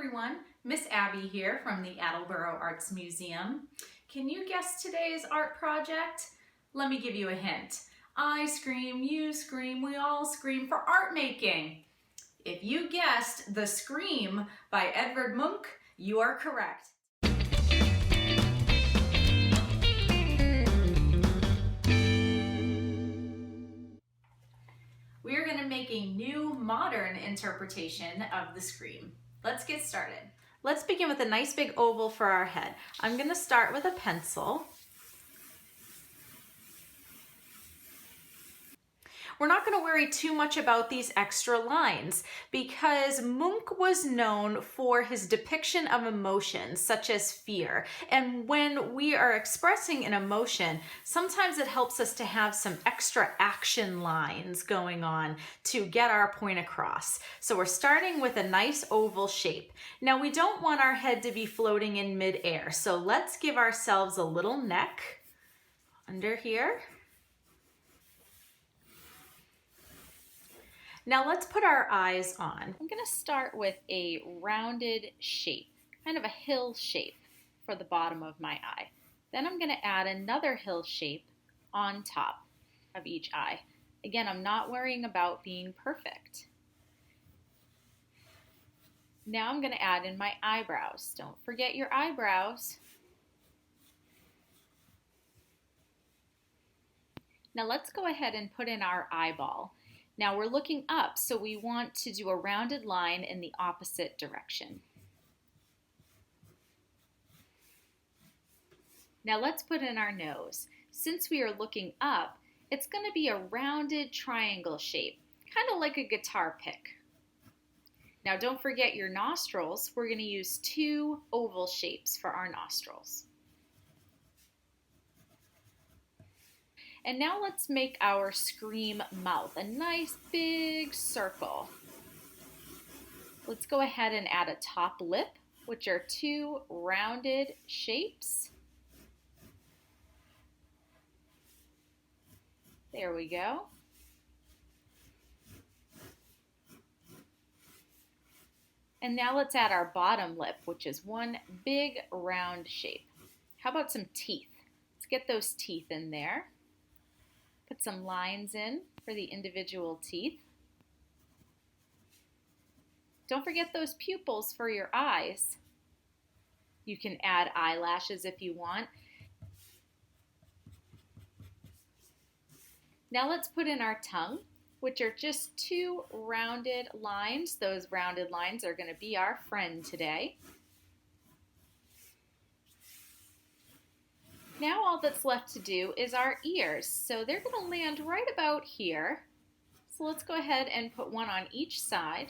everyone, Miss Abby here from the Attleboro Arts Museum. Can you guess today's art project? Let me give you a hint. I scream, you scream, we all scream for art making. If you guessed The Scream by Edvard Munch, you are correct. We are going to make a new modern interpretation of The Scream. Let's get started. Let's begin with a nice big oval for our head. I'm going to start with a pencil. We're not going to worry too much about these extra lines because Munch was known for his depiction of emotions such as fear. And when we are expressing an emotion, sometimes it helps us to have some extra action lines going on to get our point across. So we're starting with a nice oval shape. Now we don't want our head to be floating in midair, so let's give ourselves a little neck under here. Now let's put our eyes on. I'm going to start with a rounded shape, kind of a hill shape for the bottom of my eye. Then I'm going to add another hill shape on top of each eye. Again, I'm not worrying about being perfect. Now I'm going to add in my eyebrows. Don't forget your eyebrows. Now let's go ahead and put in our eyeball. Now we're looking up, so we want to do a rounded line in the opposite direction. Now let's put in our nose. Since we are looking up, it's going to be a rounded triangle shape, kind of like a guitar pick. Now don't forget your nostrils. We're going to use two oval shapes for our nostrils. And now let's make our scream mouth, a nice big circle. Let's go ahead and add a top lip, which are two rounded shapes. There we go. And now let's add our bottom lip, which is one big round shape. How about some teeth? Let's get those teeth in there. Put some lines in for the individual teeth. Don't forget those pupils for your eyes. You can add eyelashes if you want. Now let's put in our tongue, which are just two rounded lines. Those rounded lines are going to be our friend today. Now all that's left to do is our ears. So they're going to land right about here. So let's go ahead and put one on each side.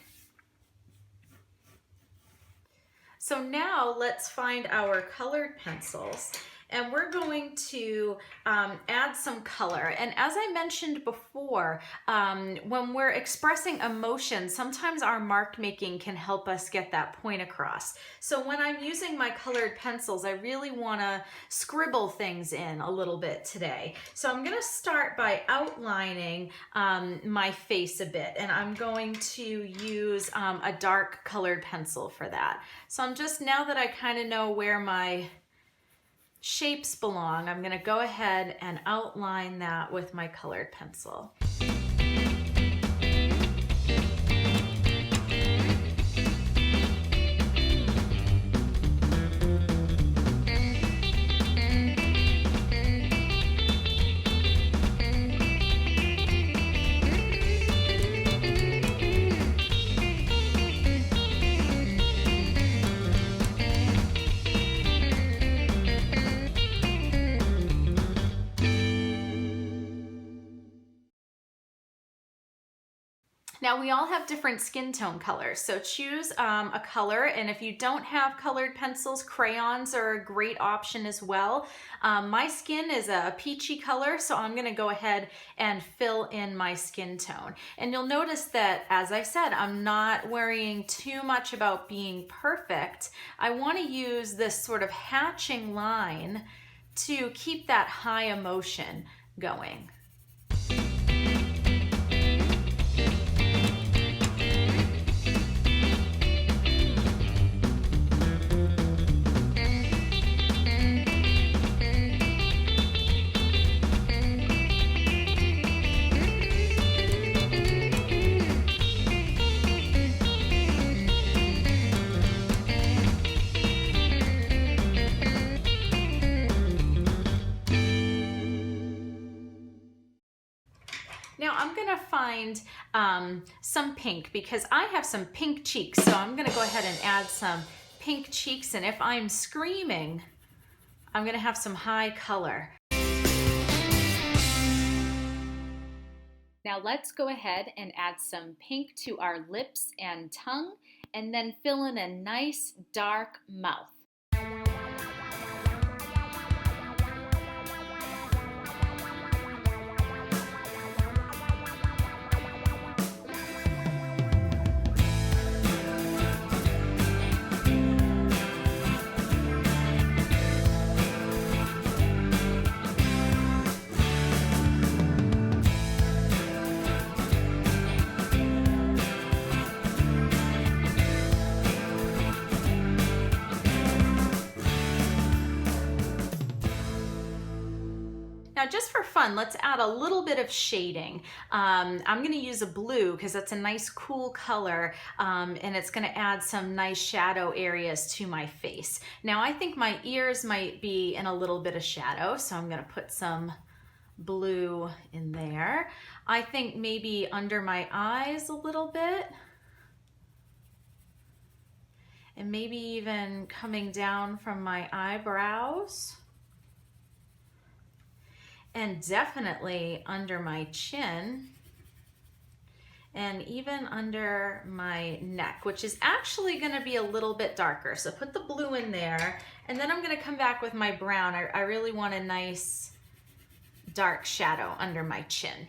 So now let's find our colored pencils. And we're going to add some color. And as I mentioned before, when we're expressing emotion, sometimes our mark making can help us get that point across. So when I'm using my colored pencils, I really want to scribble things in a little bit today. So I'm going to start by outlining my face a bit. And I'm going to use a dark colored pencil for that. So I'm just, now that I kind of know where my shapes belong, I'm going to go ahead and outline that with my colored pencil. Now we all have different skin tone colors, so choose a color, and if you don't have colored pencils, crayons are a great option as well. My skin is a peachy color, so I'm going to go ahead and fill in my skin tone. And you'll notice that, as I said, I'm not worrying too much about being perfect. I want to use this sort of hatching line to keep that high emotion going. find some pink because I have some pink cheeks. So I'm gonna go ahead and add some pink cheeks, and if I'm screaming, I'm gonna have some high color. Now let's go ahead and add some pink to our lips and tongue, and then fill in a nice dark mouth. Now just for fun, let's add a little bit of shading. I'm going to use a blue because that's a nice cool color, and it's going to add some nice shadow areas to my face. Now I think my ears might be in a little bit of shadow, so I'm going to put some blue in there. I think maybe under my eyes a little bit, and maybe even coming down from my eyebrows. And definitely under my chin, and even under my neck, which is actually gonna be a little bit darker. So put the blue in there, and then I'm gonna come back with my brown. I really want a nice dark shadow under my chin.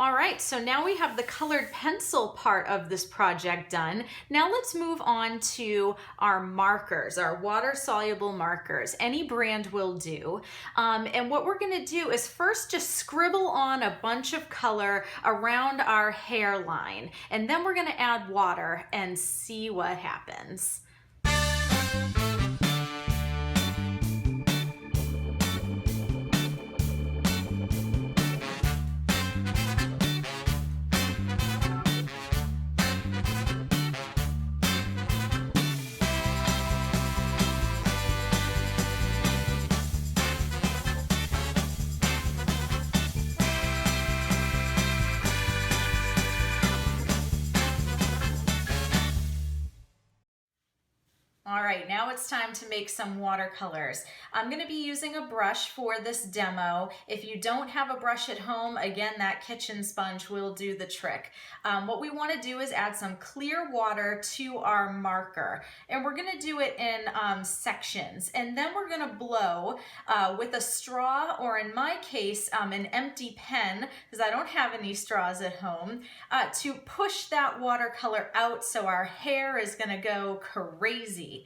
All right, so now we have the colored pencil part of this project done. Now let's move on to our markers, our water-soluble markers. Any brand will do. And what we're gonna do is first just scribble on a bunch of color around our hairline, and then we're gonna add water and see what happens. All right, now it's time to make some watercolors. I'm gonna be using a brush for this demo. If you don't have a brush at home, again, that kitchen sponge will do the trick. What we wanna do is add some clear water to our marker, and we're gonna do it in sections. And then we're gonna blow with a straw, or in my case, an empty pen, because I don't have any straws at home, to push that watercolor out so our hair is gonna go crazy.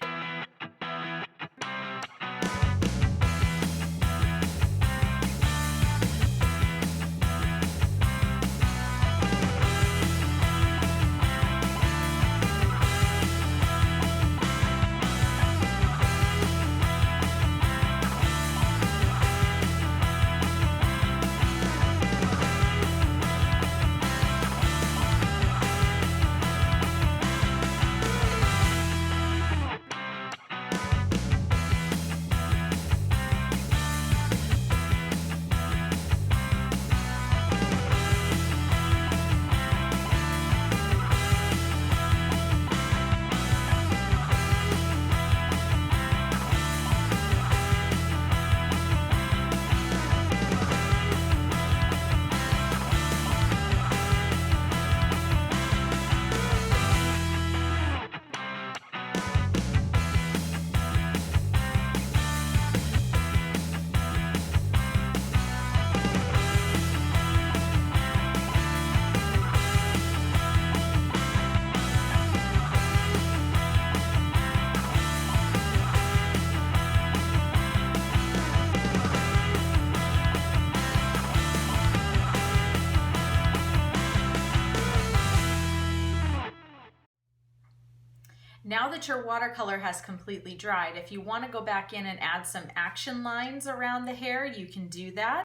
Now that your watercolor has completely dried, if you want to go back in and add some action lines around the hair, you can do that.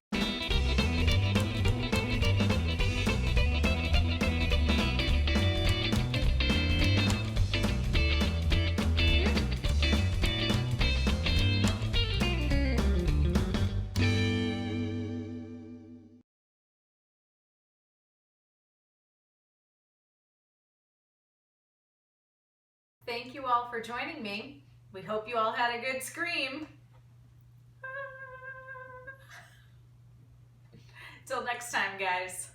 Thank you all for joining me. We hope you all had a good scream. Till next time, guys.